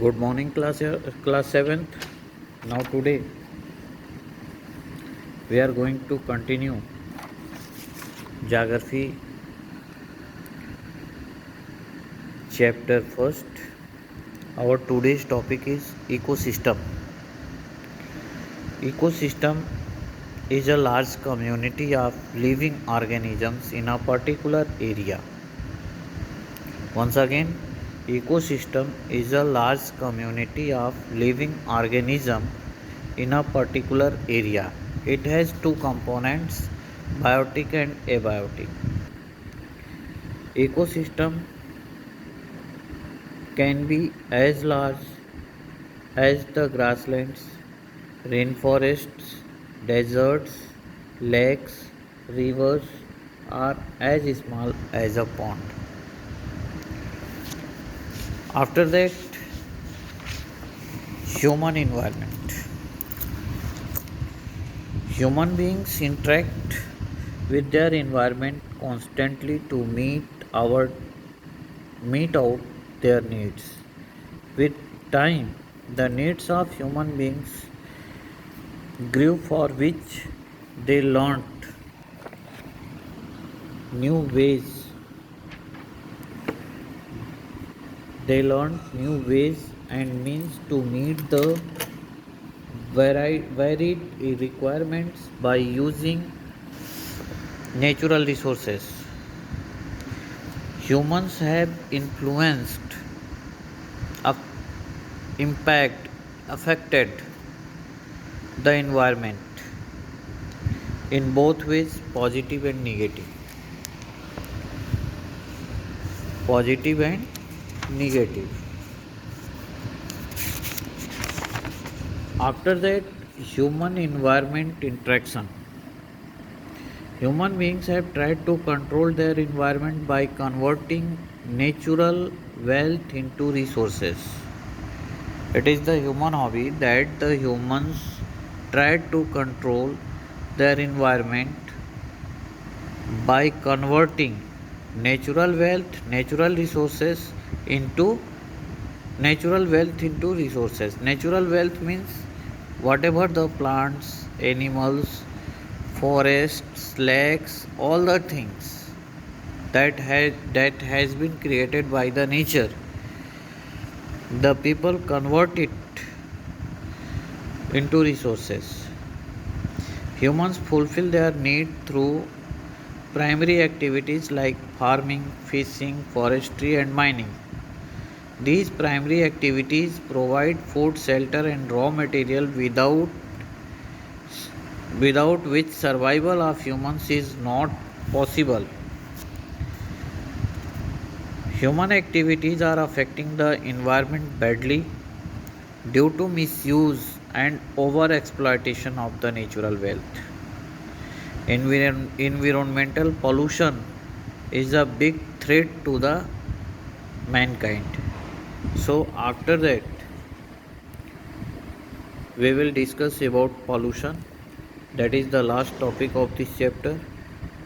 Good morning, class 7th. Now today we are going to continue geography chapter first. Our today's topic is ecosystem. Ecosystem is a large community of living organisms in a particular area. Once again, ecosystem is a large community of living organisms in a particular area. It has two components, biotic and abiotic. Ecosystem can be as large as the grasslands, rainforests, deserts, lakes, rivers, or as small as a pond. After that, human environment. Human beings interact with their environment constantly to meet out their needs. With time, the needs of human beings grew, for which they learnt new ways. They learnt new ways and means to meet the varied requirements by using natural resources. Humans have influenced, impact, affected the environment in both ways, positive and negative. Positive and negative. After that, human environment interaction. Human beings have tried to control their environment by converting natural wealth into resources. It is the human hobby that the humans try to control their environment by converting natural resources into natural wealth into resources. Natural wealth means whatever the plants, animals, forests, lakes, all the things that has been created by the nature, the people convert it into resources. Humans fulfill their need through primary activities like farming, fishing, forestry, and mining. These primary activities provide food, shelter, and raw material without which survival of humans is not possible. Human activities are affecting the environment badly due to misuse and over exploitation of the natural wealth. Environmental pollution is a big threat to the mankind. So after that we will discuss about pollution. That is the last topic of this chapter.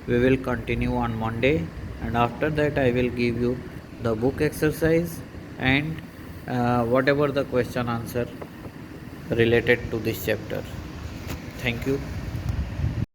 We will continue on Monday, and after that I will give you the book exercise and whatever the question answer related to this chapter. Thank you.